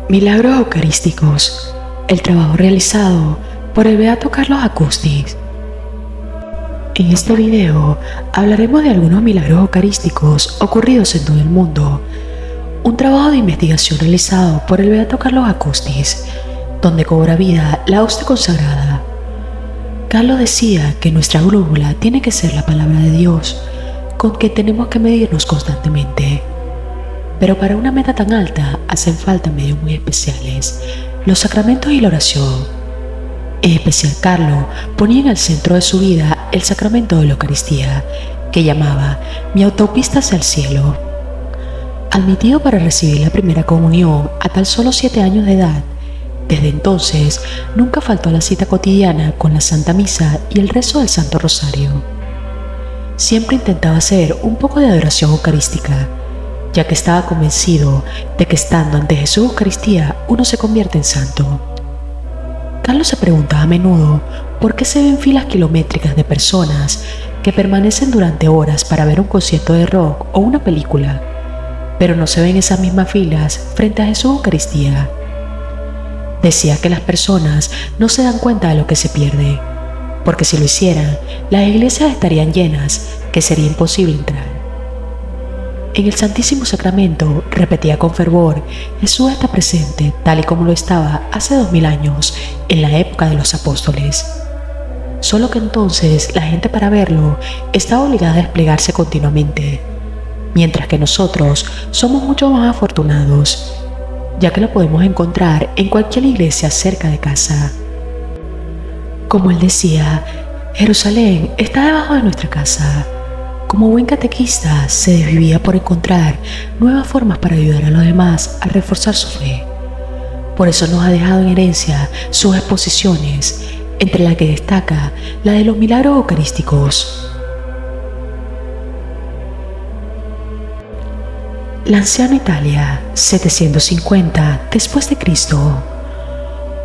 Milagros Eucarísticos, el trabajo realizado por el Beato Carlos Acutis. En este video hablaremos de algunos milagros eucarísticos ocurridos en todo el mundo, un trabajo de investigación realizado por el Beato Carlos Acutis, donde cobra vida la hostia consagrada. Carlos decía que nuestra brújula tiene que ser la palabra de Dios, con que tenemos que medirnos constantemente. Pero para una meta tan alta hacen falta medios muy especiales, los sacramentos y la oración. En especial Carlos ponía en el centro de su vida el sacramento de la Eucaristía, que llamaba mi autopista hacia el cielo. Admitido para recibir la primera comunión a tan solo 7 años de edad, desde entonces nunca faltó a la cita cotidiana con la Santa Misa y el rezo del Santo Rosario. Siempre intentaba hacer un poco de adoración eucarística, ya que estaba convencido de que estando ante Jesús Eucaristía uno se convierte en santo. Carlos se preguntaba a menudo por qué se ven filas kilométricas de personas que permanecen durante horas para ver un concierto de rock o una película, pero no se ven esas mismas filas frente a Jesús Eucaristía. Decía que las personas no se dan cuenta de lo que se pierde, porque si lo hicieran, las iglesias estarían llenas, que sería imposible entrar. En el Santísimo Sacramento, repetía con fervor, Jesús está presente tal y como lo estaba hace 2000 años, en la época de los apóstoles. Solo que entonces la gente para verlo estaba obligada a desplegarse continuamente, mientras que nosotros somos mucho más afortunados, ya que lo podemos encontrar en cualquier iglesia cerca de casa. Como él decía, Jerusalén está debajo de nuestra casa. Como buen catequista, se desvivía por encontrar nuevas formas para ayudar a los demás a reforzar su fe. Por eso nos ha dejado en herencia sus exposiciones, entre las que destaca la de los milagros eucarísticos. Lanciano, Italia, 750 después de Cristo.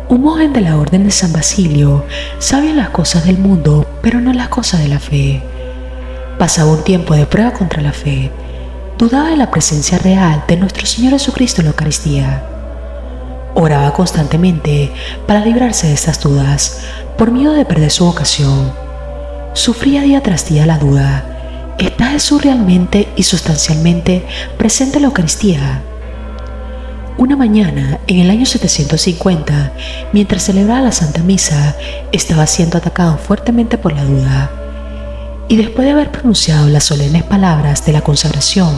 Un monje de la orden de San Basilio sabía las cosas del mundo, pero no las cosas de la fe. Pasaba un tiempo de prueba contra la fe. Dudaba de la presencia real de nuestro Señor Jesucristo en la Eucaristía. Oraba constantemente para librarse de estas dudas, por miedo de perder su vocación. Sufría día tras día la duda: ¿está Jesús realmente y sustancialmente presente en la Eucaristía? Una mañana, en el año 750, mientras celebraba la Santa Misa, estaba siendo atacado fuertemente por la duda. Y después de haber pronunciado las solemnes palabras de la consagración,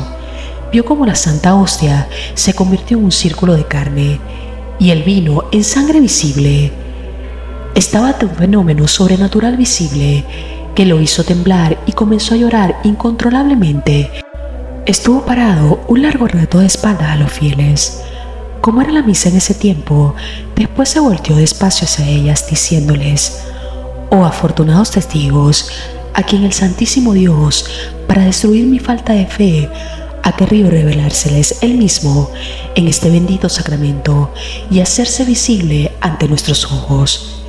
vio como la Santa Hostia se convirtió en un círculo de carne y el vino en sangre visible. Estaba ante un fenómeno sobrenatural visible que lo hizo temblar y comenzó a llorar incontrolablemente. Estuvo parado un largo rato de espaldas a los fieles. Como era la misa en ese tiempo, después se volteó despacio hacia ellas diciéndoles: «Oh afortunados testigos, a quien el Santísimo Dios, para destruir mi falta de fe, ha querido revelárseles Él mismo en este bendito sacramento y hacerse visible ante nuestros ojos.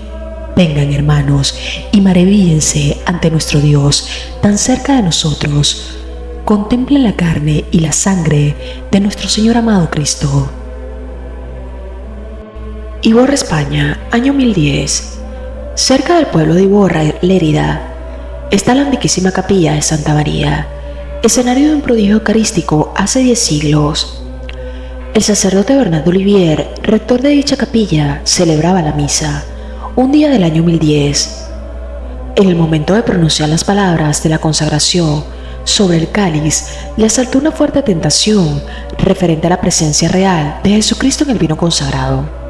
Vengan, hermanos, y maravíllense ante nuestro Dios, tan cerca de nosotros. Contemplen la carne y la sangre de nuestro Señor amado Cristo». Iborra, España, año 1010. Cerca del pueblo de Iborra, Lérida, está la antiquísima capilla de Santa María, escenario de un prodigio eucarístico hace 10 siglos. El sacerdote Bernardo Olivier, rector de dicha capilla, celebraba la misa, un día del año 1010. En el momento de pronunciar las palabras de la consagración sobre el cáliz, le asaltó una fuerte tentación referente a la presencia real de Jesucristo en el vino consagrado.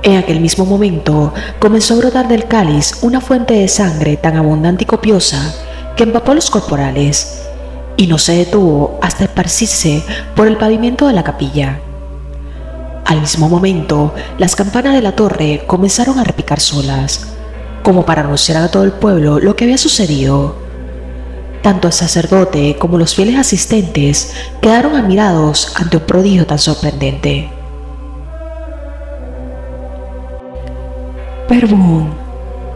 En aquel mismo momento comenzó a brotar del cáliz una fuente de sangre tan abundante y copiosa que empapó los corporales y no se detuvo hasta esparcirse por el pavimento de la capilla. Al mismo momento, las campanas de la torre comenzaron a repicar solas, como para anunciar a todo el pueblo lo que había sucedido. Tanto el sacerdote como los fieles asistentes quedaron admirados ante un prodigio tan sorprendente. Bern,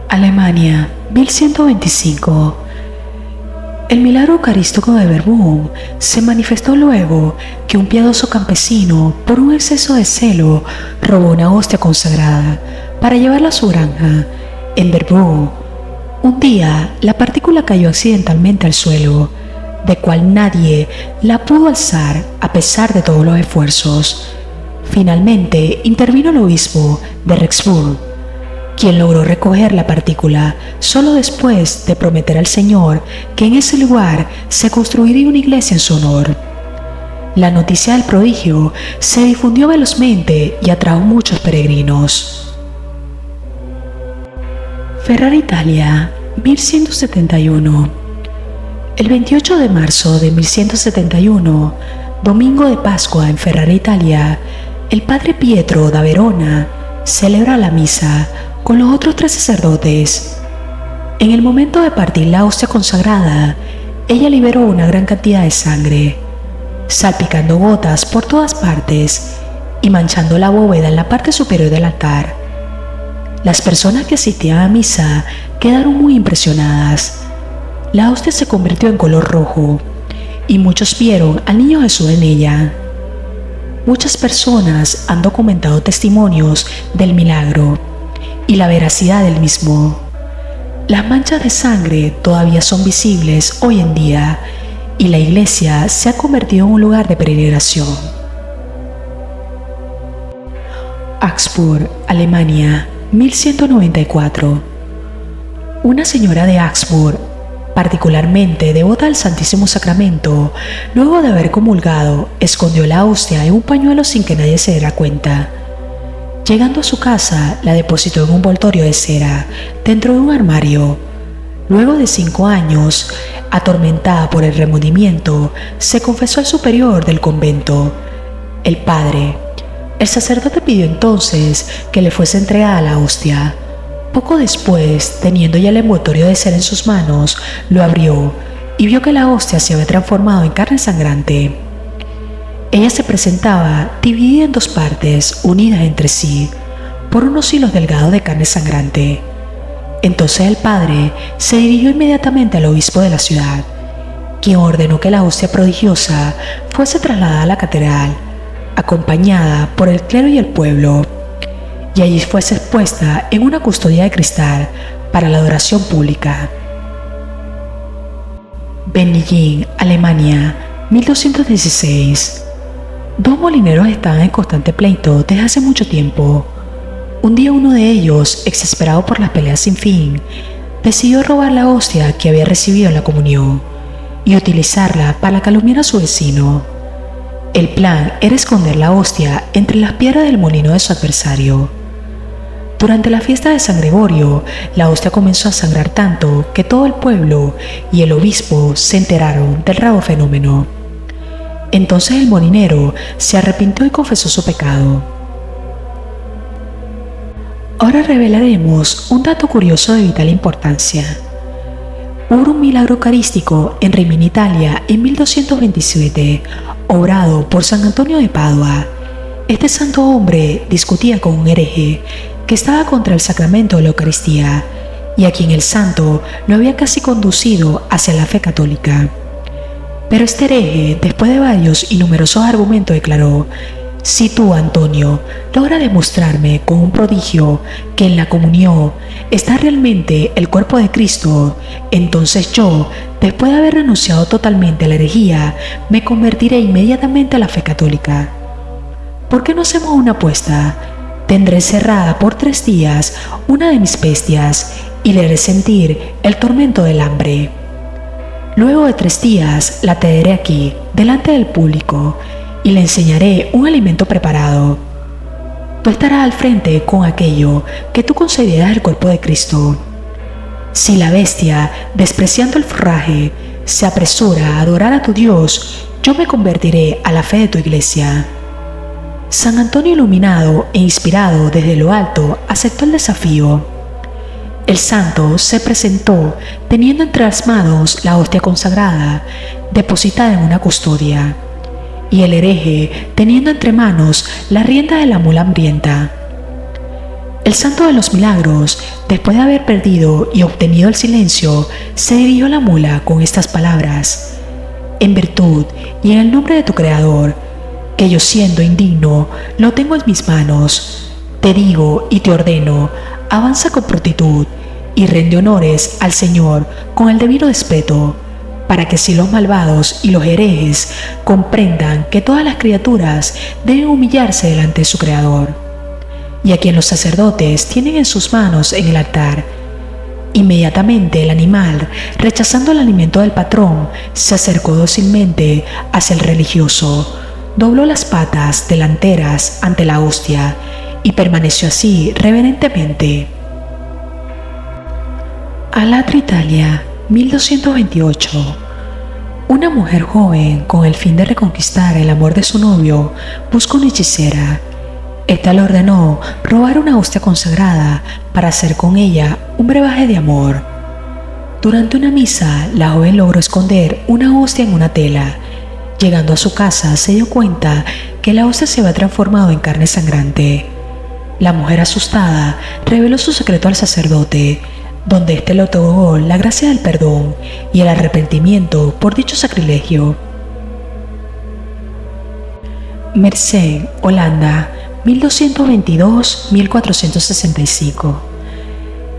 Alemania, 1125. El milagro eucarístico de Verbum se manifestó luego que un piadoso campesino, por un exceso de celo, robó una hostia consagrada para llevarla a su granja en Verbum. Un día, la partícula cayó accidentalmente al suelo, de cual nadie la pudo alzar a pesar de todos los esfuerzos. Finalmente, intervino el obispo de Rexburg, quien logró recoger la partícula solo después de prometer al Señor que en ese lugar se construiría una iglesia en su honor. La noticia del prodigio se difundió velozmente y atrajo muchos peregrinos. Ferrara, Italia, 1171. El 28 de marzo de 1171, domingo de Pascua en Ferrara, Italia, el padre Pietro da Verona celebra la misa con los otros 3 sacerdotes. En el momento de partir la hostia consagrada, ella liberó una gran cantidad de sangre, salpicando gotas por todas partes y manchando la bóveda en la parte superior del altar. Las personas que asistían a misa quedaron muy impresionadas. La hostia se convirtió en color rojo y muchos vieron al niño Jesús en ella. Muchas personas han documentado testimonios del milagro y la veracidad del mismo. Las manchas de sangre todavía son visibles hoy en día y la iglesia se ha convertido en un lugar de peregrinación. Augsburg, Alemania, 1194. Una señora de Augsburg, particularmente devota al Santísimo Sacramento, luego de haber comulgado, escondió la hostia en un pañuelo sin que nadie se diera cuenta. Llegando a su casa, la depositó en un envoltorio de cera, dentro de un armario. Luego de 5 años, atormentada por el remordimiento, se confesó al superior del convento, el padre. El sacerdote pidió entonces que le fuese entregada la hostia. Poco después, teniendo ya el envoltorio de cera en sus manos, lo abrió y vio que la hostia se había transformado en carne sangrante. Ella se presentaba dividida en 2 partes, unidas entre sí, por unos hilos delgados de carne sangrante. Entonces el padre se dirigió inmediatamente al obispo de la ciudad, quien ordenó que la hostia prodigiosa fuese trasladada a la catedral, acompañada por el clero y el pueblo, y allí fuese expuesta en una custodia de cristal para la adoración pública. Bennigsen, Alemania, 1216. 2 molineros estaban en constante pleito desde hace mucho tiempo. Un día uno de ellos, exasperado por las peleas sin fin, decidió robar la hostia que había recibido en la comunión y utilizarla para calumniar a su vecino. El plan era esconder la hostia entre las piedras del molino de su adversario. Durante la fiesta de San Gregorio, la hostia comenzó a sangrar tanto que todo el pueblo y el obispo se enteraron del raro fenómeno. Entonces el molinero se arrepintió y confesó su pecado. Ahora revelaremos un dato curioso de vital importancia. Hubo un milagro eucarístico en Rimini, Italia, en 1227, obrado por San Antonio de Padua. Este santo hombre discutía con un hereje que estaba contra el sacramento de la Eucaristía y a quien el santo lo había casi conducido hacia la fe católica. Pero este hereje, después de varios y numerosos argumentos, declaró: si tú, Antonio, logras demostrarme con un prodigio que en la comunión está realmente el cuerpo de Cristo, entonces yo, después de haber renunciado totalmente a la herejía, me convertiré inmediatamente a la fe católica. ¿Por qué no hacemos una apuesta? Tendré encerrada por 3 días una de mis bestias y le haré sentir el tormento del hambre. Luego de 3 días la traeré aquí, delante del público, y le enseñaré un alimento preparado. Tú estarás al frente con aquello que tú consideras el cuerpo de Cristo. Si la bestia, despreciando el forraje, se apresura a adorar a tu Dios, yo me convertiré a la fe de tu iglesia. San Antonio, iluminado e inspirado desde lo alto, aceptó el desafío. El santo se presentó teniendo entre las manos la hostia consagrada, depositada en una custodia, y el hereje teniendo entre manos la rienda de la mula hambrienta. El santo de los milagros, después de haber perdido y obtenido el silencio, se dirigió a la mula con estas palabras: en virtud y en el nombre de tu Creador, que yo siendo indigno lo tengo en mis manos, te digo y te ordeno, avanza con prontitud y rende honores al Señor con el debido respeto, para que si los malvados y los herejes comprendan que todas las criaturas deben humillarse delante de su Creador, y a quien los sacerdotes tienen en sus manos en el altar. Inmediatamente el animal, rechazando el alimento del patrón, se acercó dócilmente hacia el religioso, dobló las patas delanteras ante la hostia y permaneció así reverentemente. Alatri, Italia, 1228. Una mujer joven, con el fin de reconquistar el amor de su novio, buscó una hechicera. Esta le ordenó robar una hostia consagrada para hacer con ella un brebaje de amor. Durante una misa, la joven logró esconder una hostia en una tela. Llegando a su casa, se dio cuenta que la hostia se había transformado en carne sangrante. La mujer, asustada, reveló su secreto al sacerdote, donde éste le otorgó la gracia del perdón y el arrepentimiento por dicho sacrilegio. Mercén, Holanda, 1222-1465.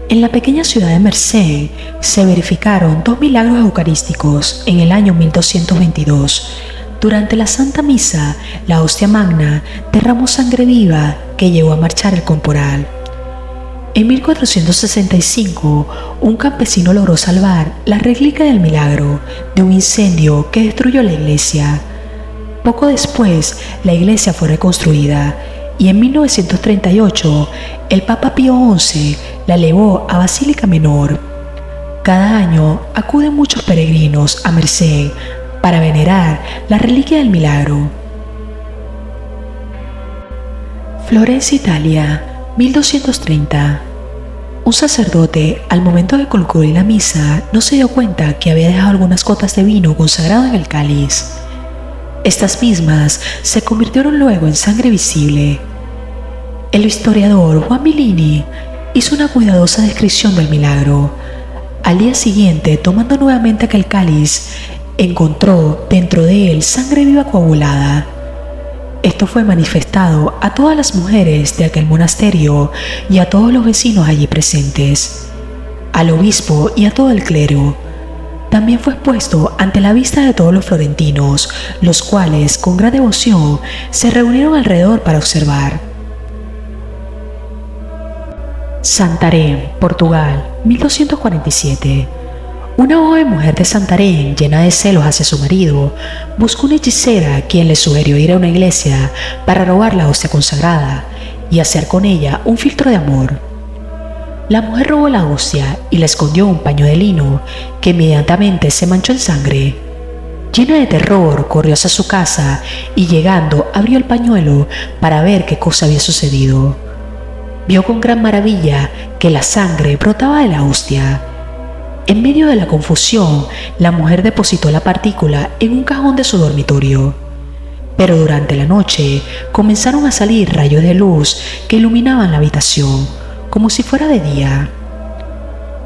En la pequeña ciudad de Mercén se verificaron 2 milagros eucarísticos en el año 1222. Durante la Santa Misa, la hostia magna derramó sangre viva que llevó a marchar el corporal. En 1465, un campesino logró salvar la reliquia del milagro de un incendio que destruyó la iglesia. Poco después, la iglesia fue reconstruida y en 1938 el Papa Pío XI la elevó a Basílica Menor. Cada año acuden muchos peregrinos a Mercén para venerar la reliquia del milagro. Florencia, Italia, 1230. Un sacerdote, al momento de concluir la misa, no se dio cuenta que había dejado algunas gotas de vino consagrado en el cáliz. Estas mismas se convirtieron luego en sangre visible. El historiador Juan Millini hizo una cuidadosa descripción del milagro. Al día siguiente, tomando nuevamente aquel cáliz, encontró dentro de él sangre viva coagulada. Esto fue manifestado a todas las mujeres de aquel monasterio y a todos los vecinos allí presentes, al obispo y a todo el clero. También fue expuesto ante la vista de todos los florentinos, los cuales, con gran devoción, se reunieron alrededor para observar. Santarém, Portugal, 1247. Una joven mujer de Santarém, llena de celos hacia su marido, buscó una hechicera quien le sugirió ir a una iglesia para robar la hostia consagrada y hacer con ella un filtro de amor. La mujer robó la hostia y la escondió en un paño de lino que inmediatamente se manchó en sangre. Llena de terror, corrió hacia su casa y llegando abrió el pañuelo para ver qué cosa había sucedido. Vio con gran maravilla que la sangre brotaba de la hostia. En medio de la confusión, la mujer depositó la partícula en un cajón de su dormitorio. Pero durante la noche comenzaron a salir rayos de luz que iluminaban la habitación, como si fuera de día.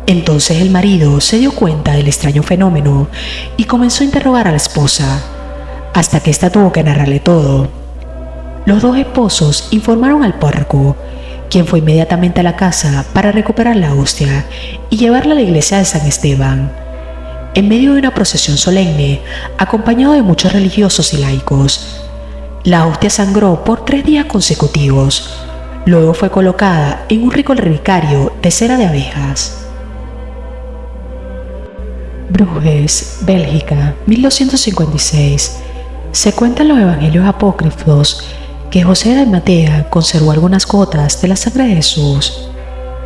Entonces el marido se dio cuenta del extraño fenómeno y comenzó a interrogar a la esposa, hasta que ésta tuvo que narrarle todo. Los dos esposos informaron al párroco, quien fue inmediatamente a la casa para recuperar la hostia y llevarla a la iglesia de San Esteban. En medio de una procesión solemne, acompañado de muchos religiosos y laicos, la hostia sangró por 3 días consecutivos. Luego fue colocada en un rico relicario de cera de abejas. Bruges, Bélgica, 1256. Se cuenta en los evangelios apócrifos que José de Arimatea conservó algunas gotas de la sangre de Jesús.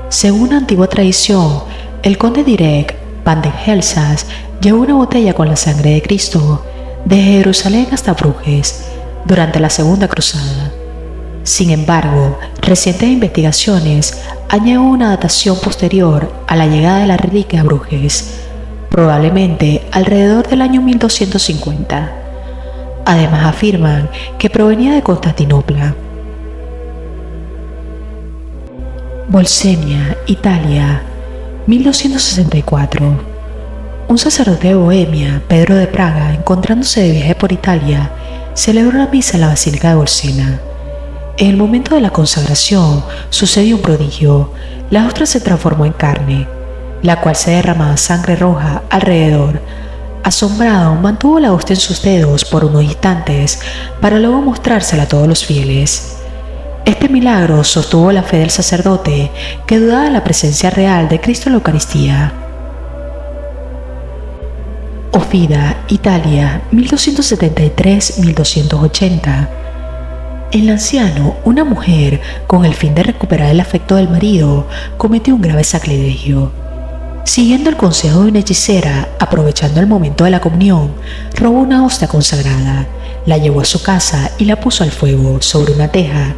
Según una antigua tradición, el conde Direct Van den Helsas llevó una botella con la sangre de Cristo de Jerusalén hasta Bruges durante la Segunda Cruzada. Sin embargo, recientes investigaciones añaden una datación posterior a la llegada de la reliquia a Bruges, probablemente alrededor del año 1250. Además afirman que provenía de Constantinopla. Bolsenia, Italia, 1264. Un sacerdote de Bohemia, Pedro de Praga, encontrándose de viaje por Italia, celebró la misa en la Basílica de Bolsena. En el momento de la consagración sucedió un prodigio. La hostia se transformó en carne, la cual se derramaba sangre roja alrededor. Asombrado, mantuvo la hostia en sus dedos por unos instantes para luego mostrársela a todos los fieles. Este milagro sostuvo la fe del sacerdote, que dudaba de la presencia real de Cristo en la Eucaristía. Ofida, Italia, 1273-1280. El anciano, una mujer, con el fin de recuperar el afecto del marido, cometió un grave sacrilegio. Siguiendo el consejo de una hechicera, aprovechando el momento de la comunión, robó una hostia consagrada, la llevó a su casa y la puso al fuego sobre una teja,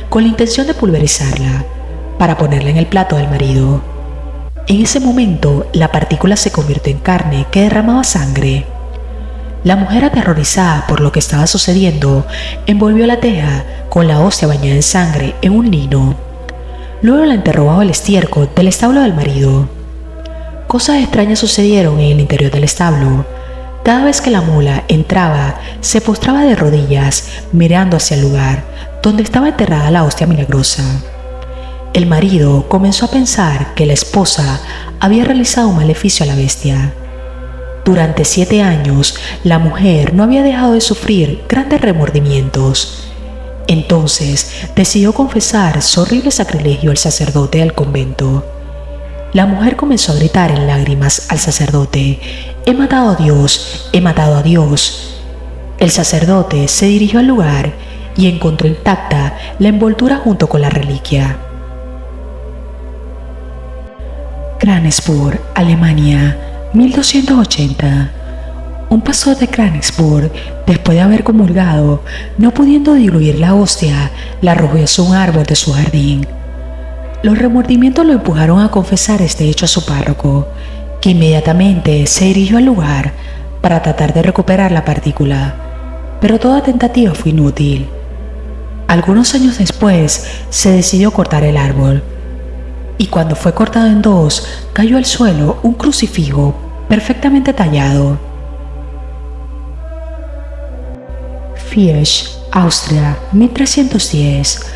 con la intención de pulverizarla, para ponerla en el plato del marido. En ese momento, la partícula se convirtió en carne que derramaba sangre. La mujer, aterrorizada por lo que estaba sucediendo, envolvió la teja con la hostia bañada en sangre en un lino. Luego la enterró bajo el estiércol del establo del marido. Cosas extrañas sucedieron en el interior del establo. Cada vez que la mula entraba, se postraba de rodillas, mirando hacia el lugar donde estaba enterrada la hostia milagrosa. El marido comenzó a pensar que la esposa había realizado un maleficio a la bestia. Durante 7 años, la mujer no había dejado de sufrir grandes remordimientos. Entonces, decidió confesar su horrible sacrilegio al sacerdote del convento. La mujer comenzó a gritar en lágrimas al sacerdote: «He matado a Dios, he matado a Dios». El sacerdote se dirigió al lugar y encontró intacta la envoltura junto con la reliquia. Kranitzburg, Alemania, 1280. Un pastor de Kranitzburg, después de haber comulgado, no pudiendo diluir la hostia, la arrojó hacia un árbol de su jardín. Los remordimientos lo empujaron a confesar este hecho a su párroco, que inmediatamente se dirigió al lugar para tratar de recuperar la partícula, pero toda tentativa fue inútil. Algunos años después se decidió cortar el árbol, y cuando fue cortado en dos, cayó al suelo un crucifijo perfectamente tallado. Fieschi, Austria, 1310.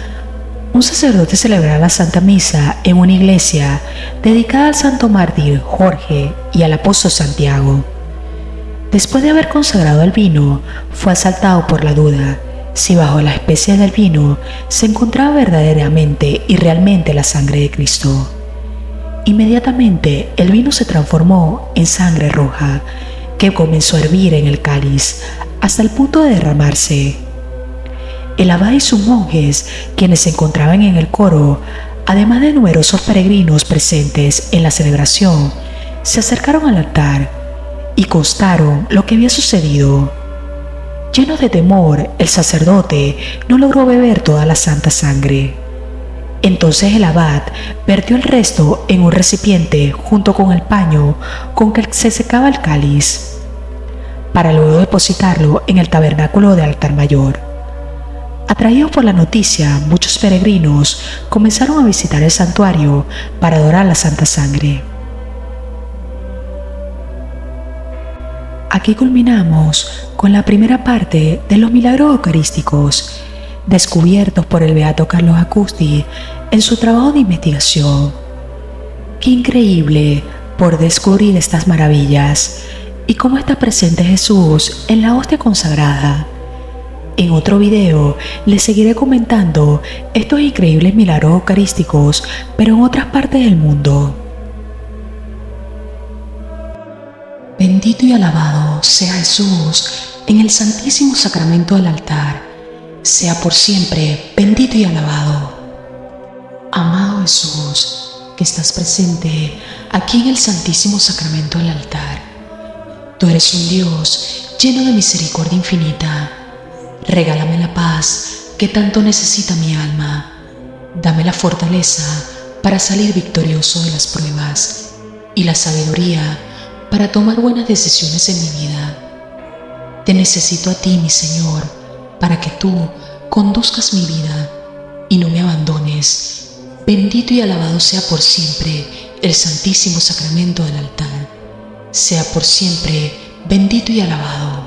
Un sacerdote celebraba la Santa Misa en una iglesia dedicada al santo mártir Jorge y al apóstol Santiago. Después de haber consagrado el vino, fue asaltado por la duda si bajo la especie del vino se encontraba verdaderamente y realmente la sangre de Cristo. Inmediatamente el vino se transformó en sangre roja, que comenzó a hervir en el cáliz hasta el punto de derramarse. El abad y sus monjes, quienes se encontraban en el coro, además de numerosos peregrinos presentes en la celebración, se acercaron al altar y constaron lo que había sucedido. Lleno de temor, el sacerdote no logró beber toda la santa sangre. Entonces el abad vertió el resto en un recipiente junto con el paño con que se secaba el cáliz, para luego depositarlo en el tabernáculo del altar mayor. Atraídos por la noticia, muchos peregrinos comenzaron a visitar el santuario para adorar la Santa Sangre. Aquí culminamos con la primera parte de los milagros eucarísticos descubiertos por el beato Carlos Acusti en su trabajo de investigación. Qué increíble por descubrir estas maravillas y cómo está presente Jesús en la hostia consagrada. En otro video les seguiré comentando estos increíbles milagros eucarísticos, pero en otras partes del mundo. Bendito y alabado sea Jesús en el Santísimo Sacramento del altar. Sea por siempre bendito y alabado. Amado Jesús, que estás presente aquí en el Santísimo Sacramento del altar. Tú eres un Dios lleno de misericordia infinita. Regálame la paz que tanto necesita mi alma. Dame la fortaleza para salir victorioso de las pruebas y la sabiduría para tomar buenas decisiones en mi vida. Te necesito a ti, mi Señor, para que tú conduzcas mi vida y no me abandones. bendito y alabado sea por siempre el Santísimo Sacramento del altar. Sea por siempre bendito y alabado.